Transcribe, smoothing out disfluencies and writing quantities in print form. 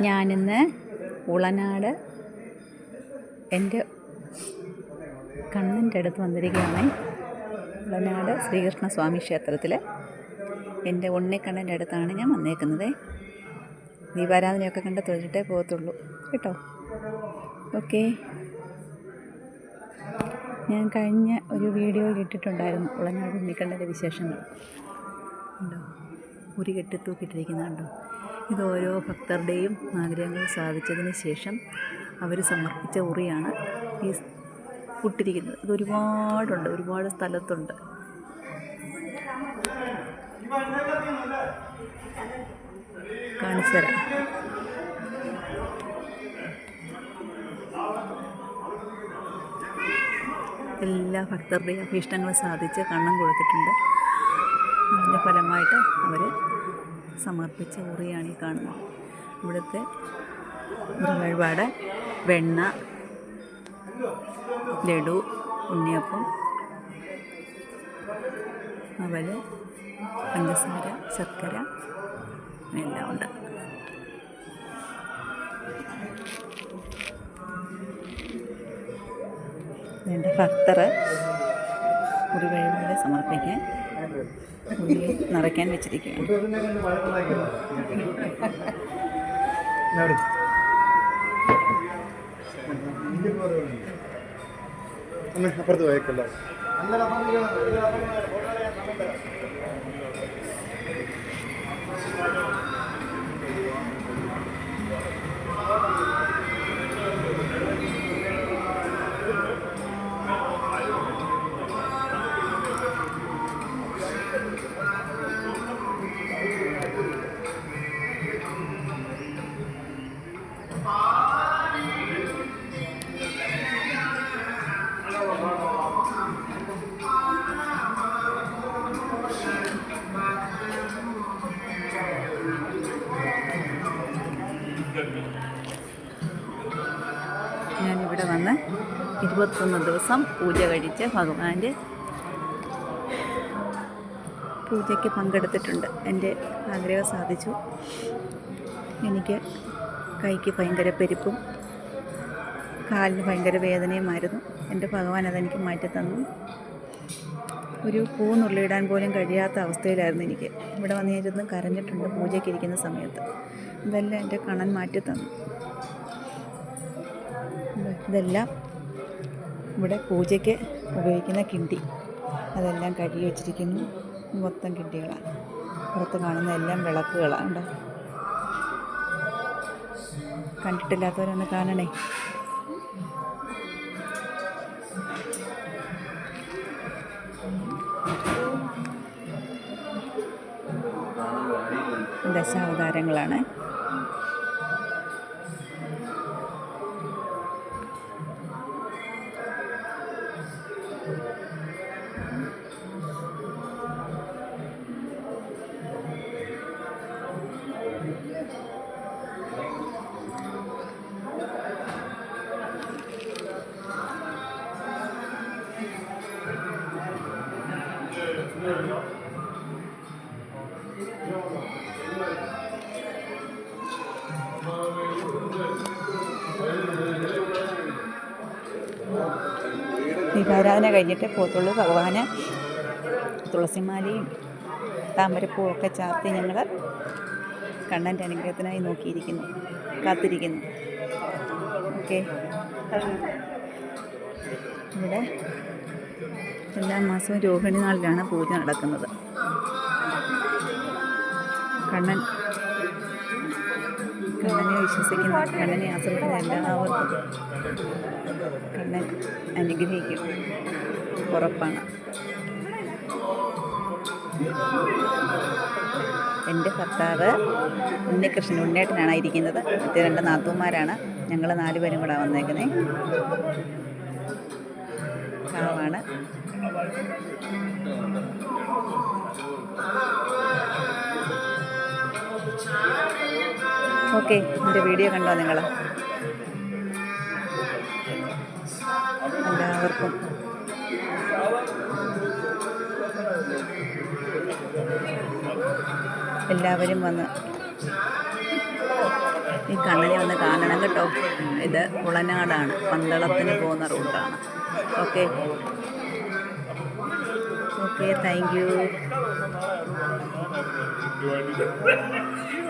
ഞാനിന്ന് ഉളനാട് എൻ്റെ കണ്ണൻ്റെ അടുത്ത് വന്നിരിക്കുകയാണ്. ഉളനാട് ശ്രീകൃഷ്ണസ്വാമി ക്ഷേത്രത്തിൽ എൻ്റെ ഉണ്ണിക്കണ്ണൻ്റെ അടുത്താണ് ഞാൻ വന്നേക്കുന്നത്. ദീപാരാധനയൊക്കെ കണ്ട് തൊഴിലിട്ടേ പോകത്തുള്ളൂ കേട്ടോ. ഓക്കെ, ഞാൻ കഴിഞ്ഞ ഒരു വീഡിയോയിൽ ഇട്ടിട്ടുണ്ടായിരുന്നു ഉളനാട് ഉണ്ണിക്കണ്ണൻ്റെ വിശേഷങ്ങൾ. ഉണ്ടോ, ഉരി കെട്ടി തൂക്കിയിട്ടിരിക്കുന്നുണ്ടോ? ഇത് ഓരോ ഭക്തരുടെയും ആഗ്രഹങ്ങൾ സാധിച്ചതിന് ശേഷം അവർ സമർപ്പിച്ച ഉറിയാണ് ഈ ഇട്ടിരിക്കുന്നത്. ഇത് ഒരുപാടുണ്ട്, ഒരുപാട് സ്ഥലത്തുണ്ട്. കാണിച്ചു തരാം. എല്ലാ ഭക്തരുടെയും അഭീഷ്ടങ്ങൾ സാധിച്ച് കണ്ണം കൊടുത്തിട്ടുണ്ട്. അതിൻ്റെ ഫലമായിട്ട് അവർ സമർപ്പിച്ച ഉറിയാണ് ഈ കാണുന്നത്. ഇവിടുത്തെ ഒരു വഴിപാട് വെണ്ണ, ലഡു, ഉണ്ണിയപ്പം, അവല്, പഞ്ചസാര, ശർക്കര എല്ലാം ഉണ്ട്. എൻ്റെ ഭക്തർ ഒരു വഴിപാട് സമർപ്പിക്കാൻ ഉള്ളിൽ നിറയ്ക്കാൻ വെച്ചിരിക്കുകയാണ്. അപ്പുറത്ത് പോയേക്കല്ലോ. ഞാനിവിടെ വന്ന് 21 ദിവസം പൂജ കഴിച്ച് ഭഗവാന്റെ പൂജയ്ക്ക് പങ്കെടുത്തിട്ടുണ്ട്. എൻ്റെ ആഗ്രഹം സാധിച്ചു. എനിക്ക് കൈക്ക് ഭയങ്കര പെരുപ്പും കാലിന് ഭയങ്കര വേദനയുമായിരുന്നു. എൻ്റെ ഭഗവാൻ അതെനിക്ക് മാറ്റിത്തന്നു. ഒരു പൂ നുള്ളിയിടാൻ പോലും കഴിയാത്ത അവസ്ഥയിലായിരുന്നു എനിക്ക്. ഇവിടെ വന്നിരുന്ന് കരഞ്ഞിട്ടുണ്ട് പൂജയ്ക്ക് ഇരിക്കുന്ന സമയത്ത്. ഇതെല്ലാം എൻ്റെ കണ്ണൻ മാറ്റിത്തന്നു. ഇതെല്ലാം ഇവിടെ പൂജയ്ക്ക് ഉപയോഗിക്കുന്ന കിണ്ടി, അതെല്ലാം കഴുകി വെച്ചിരിക്കുന്നു. മൊത്തം കിണ്ടികളാണ്. പുറത്ത് കാണുന്ന എല്ലാം വിളക്കുകളാണ്. ഉണ്ടോ, കണ്ടിട്ടില്ലാത്തവരൊന്ന് കാണണേ. ദശാവതാരങ്ങളാണ്. ദീപാരാധന കഴിഞ്ഞിട്ട് പോത്തുള്ളൂ. ഭഗവാന് തുളസിമാലയും താമരപ്പൂവൊക്കെ ചാർത്തി ഞങ്ങൾ കണ്ണൻ്റെ അനുഗ്രഹത്തിനായി നോക്കിയിരിക്കുന്നു, കാത്തിരിക്കുന്നു. ഓക്കെ, ഇവിടെ എല്ലാ മാസവും രോഹിണി നാളിലാണ് പൂജ നടക്കുന്നത്. കണ്ണനെ വിശ്വസിക്കുന്ന, കണ്ണനെ ആശ്രയിക്കുന്ന എല്ലാവർക്കും കണ്ണൻ അനുഗ്രഹിക്കും, ഉറപ്പാണ്. എൻ്റെ ഭർത്താവ് ഉണ്ണികൃഷ്ണൻ, ഉണ്ണേട്ടനാണ് ഇരിക്കുന്നത്. മറ്റേ 2 നാത്തൂന്മാരാണ്. ഞങ്ങൾ 4 പേരും കൂടെ വന്നേക്കുന്നത്. കാവാണ്. ഓക്കെ, എൻ്റെ വീഡിയോ കണ്ടോ നിങ്ങൾ? എല്ലാവർക്കും എല്ലാവരും വന്ന് കണ്ണനെ ഒന്ന് കാണണം കേട്ടോ. ഇത് കുളനാടാണ്, പന്തളത്തിന് പോകുന്ന റൂട്ടാണ്. Okay okay, thank you.